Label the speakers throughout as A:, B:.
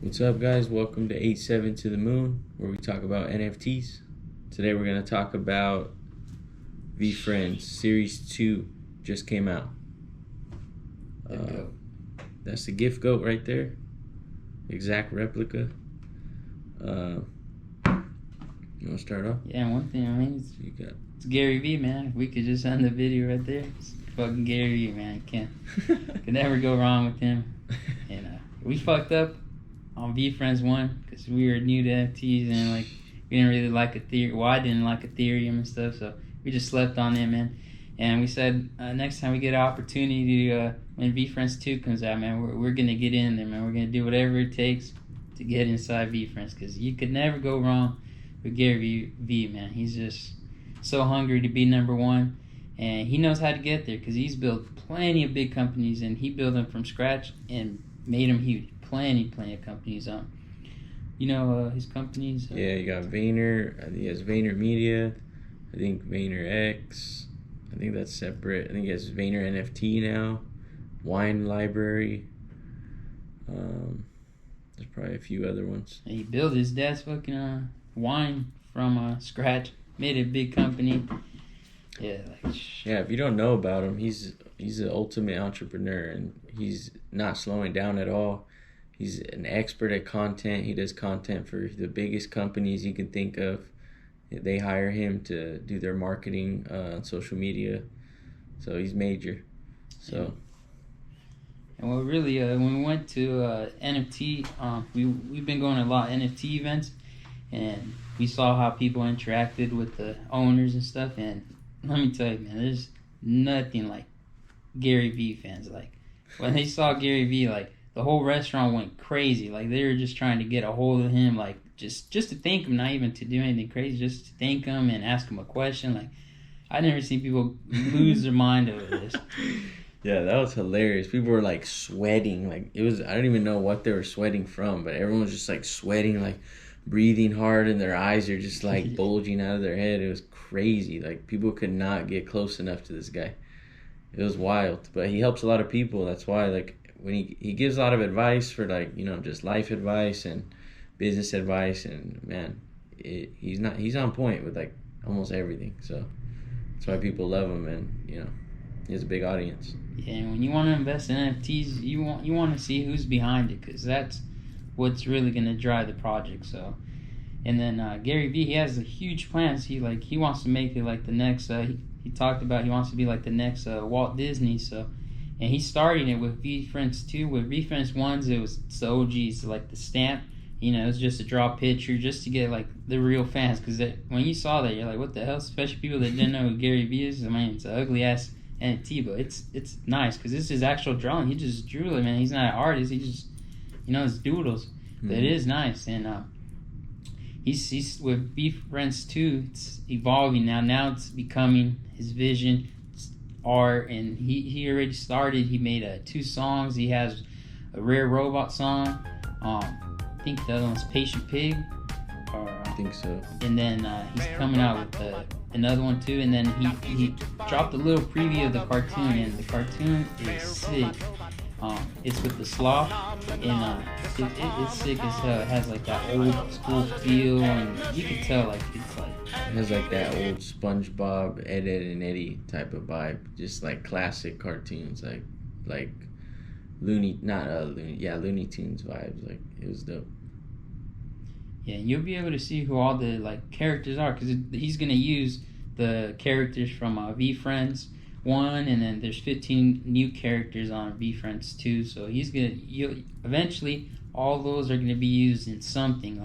A: What's up, guys? Welcome to 87 to the Moon, where we talk about NFTs. Today we're going to talk about Veefriends Series 2 just came out. That's the gift goat right there. Exact replica. You want to start off?
B: Yeah, one thing, it's Gary V, man. If we could just end the video right there. It's fucking Gary V, man. Could never go wrong with him. And we fucked up on Veefriends 1 because we were new to NFTs and we didn't really like Ethereum. Well, I didn't like Ethereum and stuff, so we just slept on it, man. And we said next time we get an opportunity to, when Veefriends 2 comes out, man, we're gonna get in there, man. We're gonna do whatever it takes to get inside Veefriends because you could never go wrong with Gary V, man. He's just so hungry to be number one, and he knows how to get there because he's built plenty of big companies, and he built them from scratch and made them huge. Plenty of companies. His companies.
A: Yeah, you got Vayner. I think he has Vayner Media. I think VaynerX. I think that's separate. I think he has Vayner NFT now. Wine Library. There's probably a few other ones.
B: And he built his dad's fucking wine from scratch. Made a big company. Yeah,
A: if you don't know about him, he's the ultimate entrepreneur, and he's not slowing down at all. He's an expert at content. He does content for the biggest companies you can think of. They hire him to do their marketing on social media. So he's major. So.
B: And what really, when we went to NFT, we've been going to a lot of NFT events, and we saw how people interacted with the owners and stuff. And let me tell you, man, there's nothing like Gary V fans. Like when they saw Gary V, the whole restaurant went crazy. Like they were just trying to get a hold of him, just to thank him, not even to do anything crazy, just to thank him and ask him a question. I never seen people lose their mind over this.
A: Yeah, that was hilarious. People were sweating. I don't even know what they were sweating from, but everyone was just sweating, breathing hard, and their eyes are just bulging out of their head. It was crazy. People could not get close enough to this guy. It was wild, but he helps a lot of people. That's why when he gives a lot of advice for just life advice and business advice, and man, he's on point with almost everything. So that's why people love him, and he has a big audience.
B: Yeah, and when you want to invest in NFTs, you want to see who's behind it, because that's what's really going to drive the project. So, and then Gary V, he has huge plans. He wants to make it the next. He talked about he wants to be the next Walt Disney. So, and he's starting it with Veefriends 2. With Veefriends 1, it was the OGs, the stamp. It was just to draw a picture, just to get the real fans. Because when you saw that, you're like, what the hell? Especially people that didn't know who Gary V is. I mean, it's an ugly ass NFT, but it's nice because this is actual drawing. He just drew it, man. He's not an artist. He just it's doodles. Mm-hmm. But it is nice, and he's with Veefriends 2. It's evolving now. Now it's becoming his vision. It's art, and he already started. He made 2 songs. He has a Rare Robot song. I think the other one's Patient Pig.
A: I think so.
B: And then he's coming out with another one too. And then he dropped a little preview of the cartoon, and the cartoon is sick. It's with the sloth, and it's sick as hell. It has that old school feel, and you can tell
A: it has that old SpongeBob, Ed and Eddie type of vibe, just classic cartoons, Looney Tunes vibes. It was dope.
B: Yeah, you'll be able to see who all the characters are, because he's gonna use the characters from Veefriends 1, and then there's 15 new characters on Veefriends 2. So eventually all those are gonna be used in something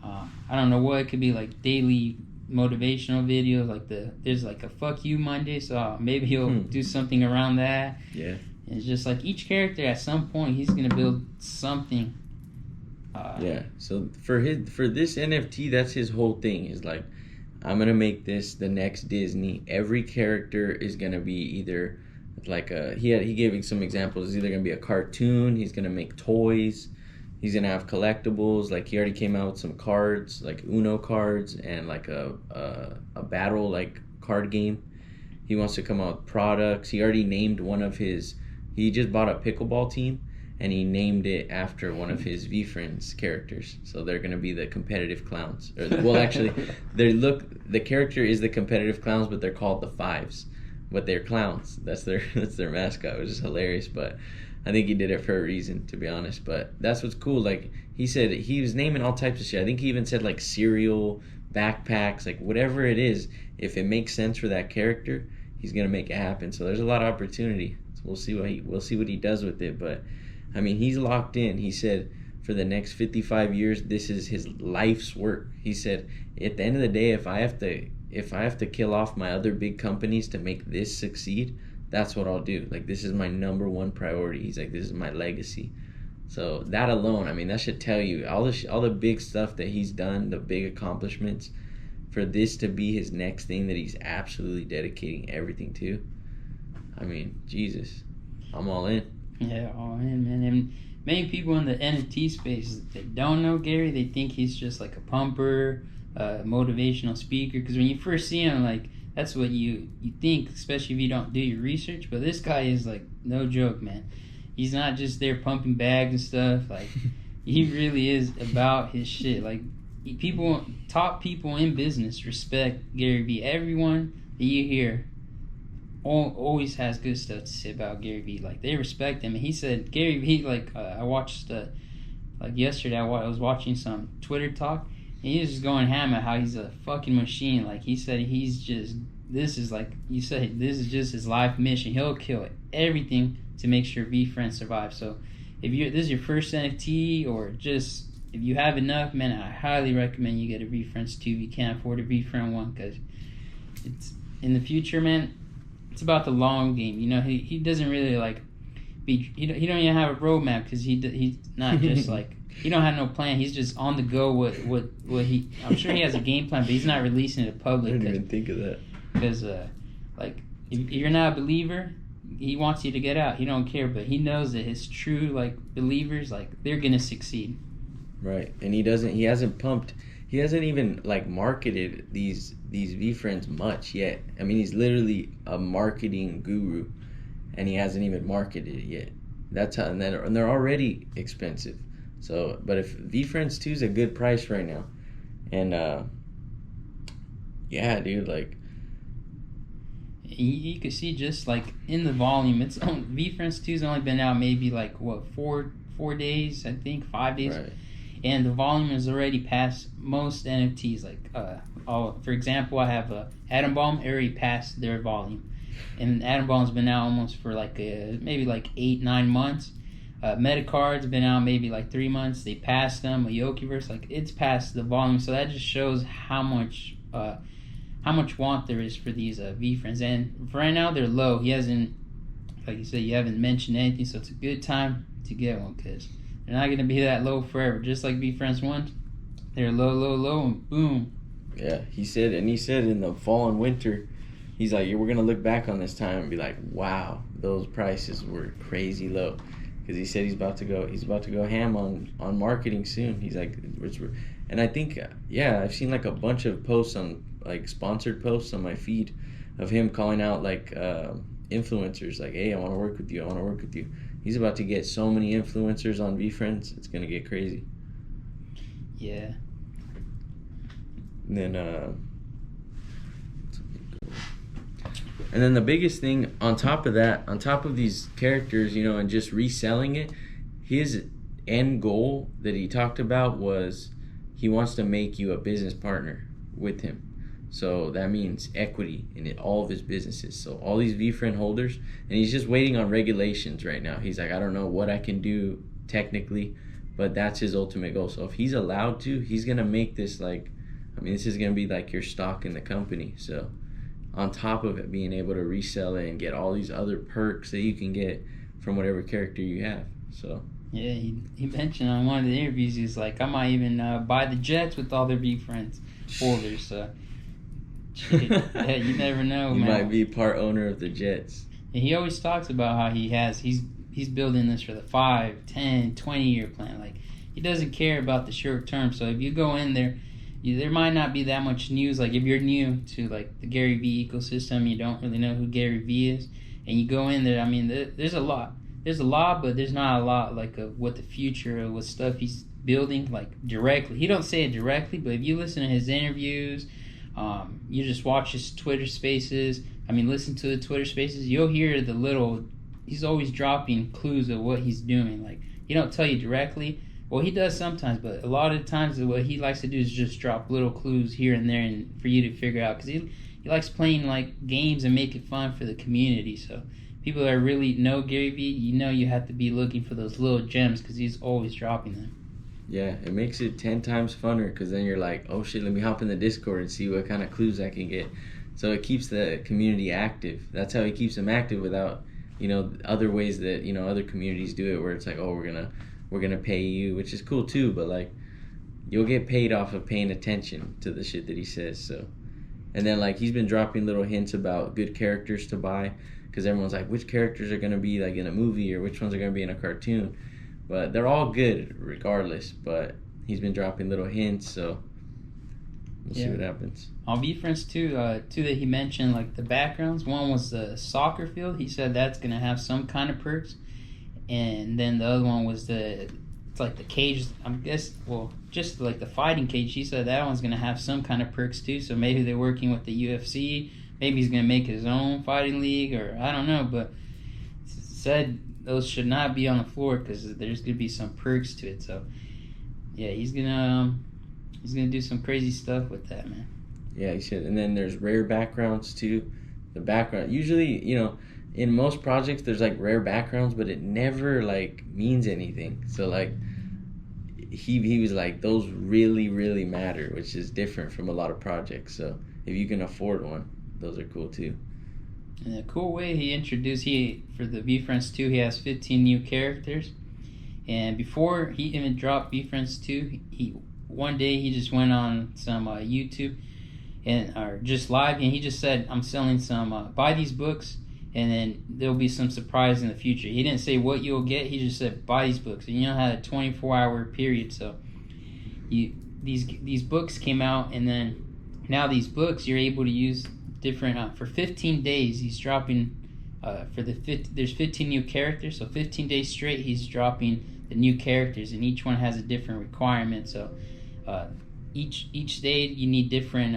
B: I don't know what. It could be daily motivational videos, there's a fuck you Monday, so maybe he'll do something around that.
A: Yeah.
B: And it's just each character at some point he's gonna build something.
A: So for this NFT, that's his whole thing. Is I'm gonna make this the next Disney. Every character is gonna be either he gave some examples. It's either gonna be a cartoon. He's gonna make toys. He's gonna have collectibles. He already came out with some cards, Uno cards, and a battle card game. He wants to come out with products. He already named one of his. He just bought a pickleball team, and he named it after one of his Veefriends characters. So they're gonna be the competitive clowns. Well, actually, the character is the competitive clowns, but they're called the Fives. But they're clowns. That's their mascot, which is hilarious. But I think he did it for a reason, to be honest. But that's what's cool. Like he said, he was naming all types of shit. I think he even said like cereal, backpacks, like whatever it is. If it makes sense for that character, he's gonna make it happen. So there's a lot of opportunity. So we'll see what he does with it. But I mean, he's locked in. He said for the next 55 years, this is his life's work. He said at the end of the day, if I have to kill off my other big companies to make this succeed, that's what I'll do. Like, this is my number one priority. He's like, this is my legacy. So that alone, I mean, that should tell you all the big stuff that he's done, the big accomplishments, for this to be his next thing that he's absolutely dedicating everything to. I mean, Jesus, I'm all in.
B: Yeah, all in, man. And many people in the NFT space, they don't know Gary. They think he's just like a pumper, motivational speaker. Because when you first see him, like, that's what you think, especially if you don't do your research. But this guy is like, no joke, man. He's not just there pumping bags and stuff. Like, he really is about his shit. Like, top people in business respect Gary Vee. Everyone that you hear always has good stuff to say about Gary Vee. Like, they respect him. And he said, Gary Vee, like, I watched, like yesterday, I was watching some Twitter talk, and he was just going ham at how he's a fucking machine. Like, he said this is like, you said, this is just his life mission. He'll kill everything to make sure Veefriends survive. So, if this is your first NFT, or just, if you have enough, man, I highly recommend you get a Veefriends 2 if you can't afford a Veefriend 1, because it's, in the future, man, it's about the long game. You know, he doesn't really like he don't even have a roadmap, because he's not just like, he don't have no plan. He's just on the go with what he. I'm sure he has a game plan, but he's not releasing it to public.
A: I didn't even think of that.
B: Because like, if you're not a believer, he wants you to get out. He don't care, but he knows that his true like believers, like, they're gonna succeed.
A: Right, and he hasn't even like marketed these Veefriends much yet. I mean, he's literally a marketing guru, and he hasn't even marketed it yet. That's how, and they're already expensive. So, but if Veefriends 2 is a good price right now, and yeah, dude, like,
B: you could see just like in the volume, it's Veefriends 2's only been out maybe like what, 4 days, I think, 5 days.
A: Right.
B: And the volume is already past most NFTs. Like, for example, I have Atom Bomb already passed their volume, and Atom Bomb's been out almost for like maybe like 8-9 months. Metacard's been out maybe like 3 months. They passed them. Yokiverse, like, it's past the volume. So that just shows how much want there is for these Veefriends. And for right now, they're low. He hasn't, like you said, you haven't mentioned anything, so it's a good time to get one, because they're not going to be that low forever. Just like Veefriends 1, they're low, and boom.
A: Yeah, he said in the fall and winter, he's like, we're going to look back on this time and be like, wow, those prices were crazy low. Because he said he's about to go ham on marketing soon. He's like, and I think, yeah, I've seen like a bunch of posts on, like, sponsored posts on my feed of him calling out like influencers, like, hey, I want to work with you. He's about to get so many influencers on Veefriends, it's gonna get crazy.
B: Yeah.
A: And then the biggest thing on top of these characters, you know, and just reselling it, his end goal that he talked about was he wants to make you a business partner with him. So that means equity in all of his businesses. So all these Veefriend holders, and he's just waiting on regulations right now. He's like, I don't know what I can do technically, but that's his ultimate goal. So if he's allowed to, he's going to make this like, I mean, this is going to be like your stock in the company. So on top of it, being able to resell it and get all these other perks that you can get from whatever character you have. So
B: yeah, he mentioned on one of the interviews, he's like, I might even buy the jets with all their Veefriends holders. So yeah, you never know,
A: man.
B: You
A: might be part owner of the Jets.
B: And he always talks about how he's building this for the 5, 10, 20-year plan. Like, he doesn't care about the short term. So if you go in there, there might not be that much news. Like, if you're new to like the Gary Vee ecosystem, you don't really know who Gary Vee is, and you go in there, I mean, there's a lot. there's a lot, but there's not a lot like of what the future of what stuff he's building like directly. He don't say it directly, but if you listen to his interviews, you just watch his Twitter Spaces. I mean, listen to the Twitter Spaces. You'll hear the little. He's always dropping clues of what he's doing. Like he don't tell you directly. Well, he does sometimes, but a lot of times what he likes to do is just drop little clues here and there, and for you to figure out because he likes playing like games and make it fun for the community. So people that really know Gary Vee, you have to be looking for those little gems because he's always dropping them.
A: Yeah, it makes it 10 times funner because then you're like, oh shit, let me hop in the Discord and see what kind of clues I can get. So it keeps the community active. That's how he keeps them active without, other ways that, other communities do it where it's like, oh, we're gonna pay you, which is cool too, but like you'll get paid off of paying attention to the shit that he says. So, and then like he's been dropping little hints about good characters to buy because everyone's like, which characters are gonna be like in a movie or which ones are gonna be in a cartoon. But they're all good regardless. But he's been dropping little hints, so we'll see what happens.
B: On Veefriends two that he mentioned, like the backgrounds. One was the soccer field. He said that's gonna have some kind of perks, and then the other one was it's like the cage. Just like the fighting cage. He said that one's gonna have some kind of perks too. So maybe they're working with the UFC. Maybe he's gonna make his own fighting league, or I don't know. But said those should not be on the floor because there's gonna be some perks to it. So yeah, he's gonna do some crazy stuff with that, man.
A: Yeah, he should. And then there's rare backgrounds too. The background usually, in most projects there's like rare backgrounds, but it never like means anything. So like he was like those really really matter, which is different from a lot of projects. So if you can afford one, those are cool too.
B: And a cool way for the Veefriends 2, he has 15 new characters. And before he even dropped Veefriends 2, one day he just went on some YouTube or just live, and he just said, I'm selling some, buy these books, and then there'll be some surprise in the future. He didn't say what you'll get, he just said, buy these books. And had a 24-hour period, so these books came out, and then now these books you're able to use different for 15 days. He's dropping there's 15 new characters, so 15 days straight he's dropping the new characters, and each one has a different requirement. So each day you need different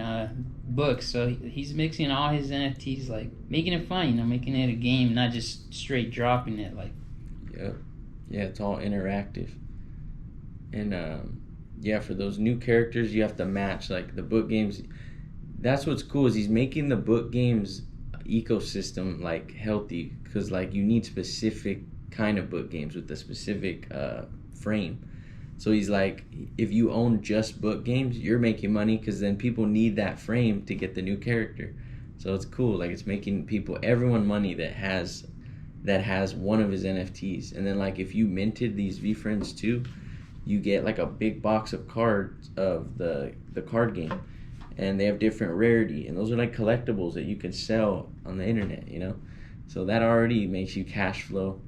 B: books. So he's mixing all his NFTs, like making it fun, making it a game, not just straight dropping it. Like
A: yeah, it's all interactive. And for those new characters you have to match like the book games. That's what's cool is he's making the book games ecosystem like healthy because like you need specific kind of book games with the specific frame. So he's like, if you own just book games, you're making money because then people need that frame to get the new character. So it's cool. Like it's making everyone money that has one of his NFTs. And then like if you minted these Veefriends 2, you get like a big box of cards of the card game. And they have different rarity, and those are like collectibles that you can sell on the internet, So that already makes you cash flow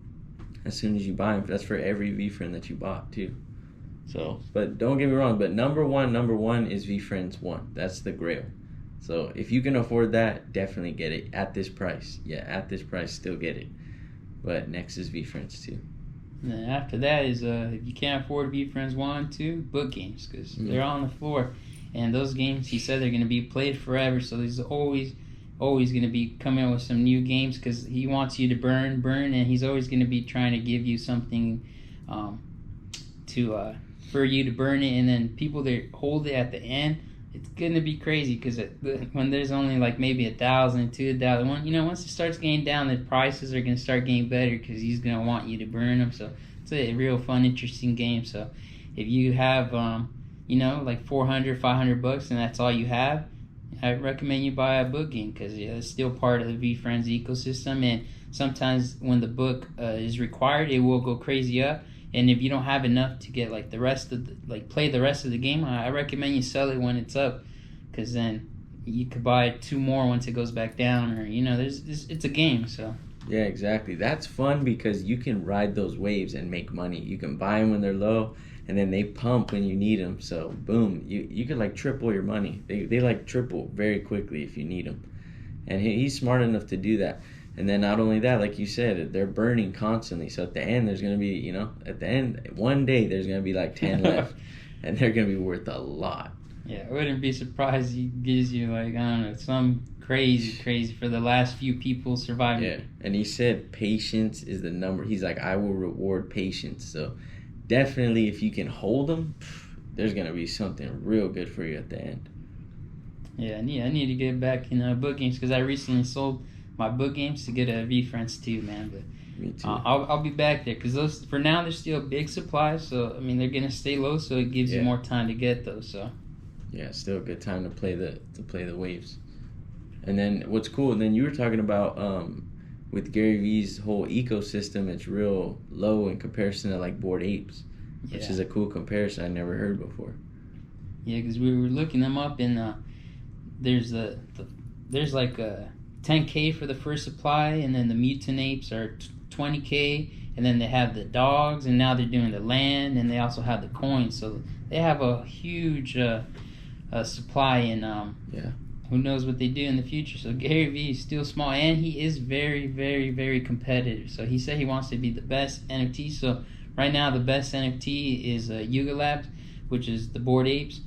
A: as soon as you buy them. That's for every Veefriend that you bought too. So, but don't get me wrong, but number one is Veefriends 1. That's the grail. So if you can afford that, definitely get it at this price. Yeah, at this price, still get it. But next is Veefriends 2.
B: And then after that is if you can't afford Veefriends 1, 2, book games because they're on the floor. And those games, he said, they're going to be played forever. So he's always going to be coming up with some new games because he wants you to burn, and he's always going to be trying to give you something for you to burn it. And then people that hold it at the end, it's going to be crazy because when there's only like maybe 1,000, 2,000, once it starts getting down, the prices are going to start getting better because he's going to want you to burn them. So it's a real fun, interesting game. So if you have like $400, $500 and that's all you have, I recommend you buy a book game because it's still part of the Veefriends ecosystem. And sometimes when the book is required, it will go crazy up. And if you don't have enough to get like the rest of play the rest of the game, I recommend you sell it when it's up because then you could buy 2 more once it goes back down, or it's a game. So
A: yeah, exactly. That's fun because you can ride those waves and make money. You can buy them when they're low, and then they pump when you need them. So boom, you could like triple your money. They like triple very quickly if you need them. And he's smart enough to do that. And then not only that, like you said, they're burning constantly. So at the end, there's gonna be, at the end, one day there's gonna be like 10 left, and they're gonna be worth a lot.
B: Yeah, I wouldn't be surprised he gives you like, I don't know, some crazy for the last few people surviving.
A: Yeah, and he said patience is the number. He's like, I will reward patience. So definitely, if you can hold them, there's gonna be something real good for you at the end.
B: Yeah, I need to get back in book games because I recently sold my book games to get a Veefriends too, man. But
A: Me too.
B: I'll be back there because those for now they're still big supplies. So I mean they're gonna stay low, so it gives you more time to get those. So
A: yeah, still a good time to play the waves. And then what's cool? And then you were talking about with Gary V's whole ecosystem, it's real low in comparison to like Bored Apes, which is a cool comparison I never heard before.
B: Yeah, because we were looking them up and there's like a 10K for the first supply, and then the mutant apes are 20K, and then they have the dogs, and now they're doing the land, and they also have the coins. So they have a huge supply, and who knows what they do in the future. So Gary Vee is still small, and he is very, very, very competitive. So he said he wants to be the best NFT. So right now the best NFT is Yuga Labs, which is the Bored Apes.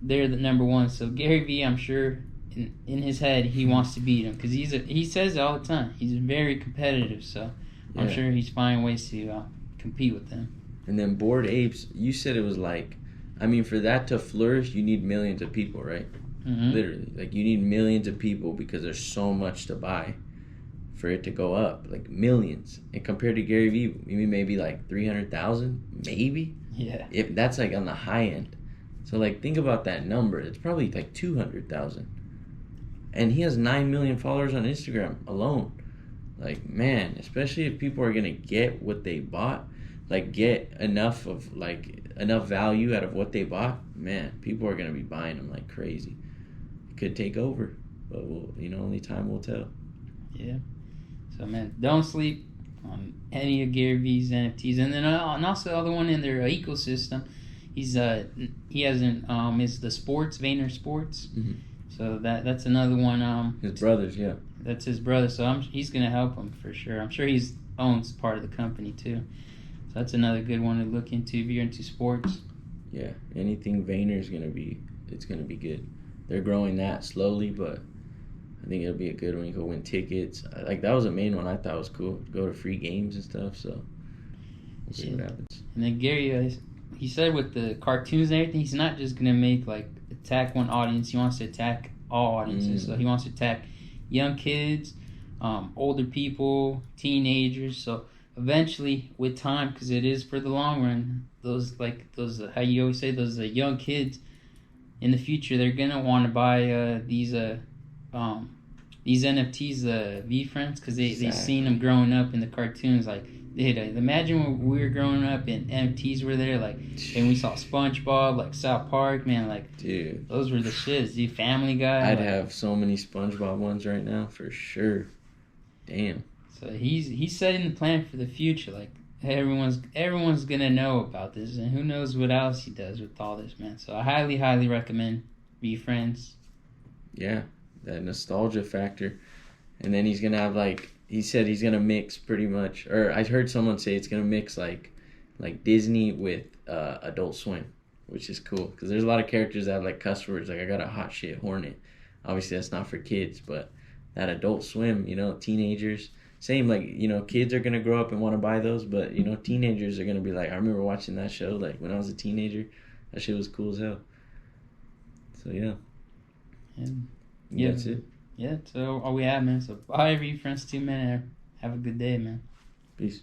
B: They're the number one. So Gary Vee, I'm sure in his head he wants to beat him because he says it all the time. He's very competitive. So I'm sure he's finding ways to compete with them.
A: And then Bored Apes, you said it was like, I mean, for that to flourish, you need millions of people, right?
B: Mm-hmm.
A: Literally, like you need millions of people because there's so much to buy for it to go up, like millions. And compared to Gary Vee, maybe like 300,000, maybe.
B: Yeah.
A: If that's like on the high end. So like think about that number. It's probably like 200,000. And he has 9 million followers on Instagram alone. Like, man, especially if people are gonna get what they bought, like get enough value out of what they bought, man, people are gonna be buying them like crazy. It could take over, but only time will tell.
B: Yeah. So man, don't sleep on any of Gary Vee's NFTs, and then and also the other one in their ecosystem. He hasn't is the sports Vayner Sports.
A: Mm-hmm.
B: So that's another one.
A: His brothers, yeah.
B: That's his brother. So he's gonna help him for sure. I'm sure he's owns part of the company too. So that's another good one to look into if you're into sports.
A: Yeah, anything Vayner is gonna be good. They're growing that slowly, but I think it'll be a good one. You go win tickets. Like that was the main one I thought was cool. Go to free games and stuff. So we'll see what happens.
B: And then Gary, he said with the cartoons and everything, he's not just gonna make like attack one audience. He wants to attack all audiences. So he wants to attack young kids, older people, teenagers. So eventually, with time, because it is for the long run, those how you always say, those young kids in the future, they're gonna want to buy these NFTs, Veefriends, because they've seen them growing up in the cartoons. Like, dude, imagine when we were growing up and NFTs were there, like, and we saw SpongeBob, like South Park, man, like,
A: dude,
B: those were the shits. Dude, Family Guy.
A: I'd have so many SpongeBob ones right now for sure. Damn.
B: So he's setting the plan for the future. Like everyone's gonna know about this, and who knows what else he does with all this, man. So I highly recommend Veefriends.
A: Yeah, that nostalgia factor, and then he's gonna have he said he's gonna mix pretty much, or I heard someone say it's gonna mix like Disney with Adult Swim, which is cool because there's a lot of characters that have like cuss words. Like I got a hot shit hornet. Obviously that's not for kids, but that Adult Swim, teenagers. Same, kids are going to grow up and want to buy those, but, teenagers are going to be like, I remember watching that show, like, when I was a teenager. That shit was cool as hell. So, yeah.
B: And
A: that's it.
B: Yeah, that's all we have, man. So, bye, Veefriends, 2 minutes. Have a good day, man.
A: Peace.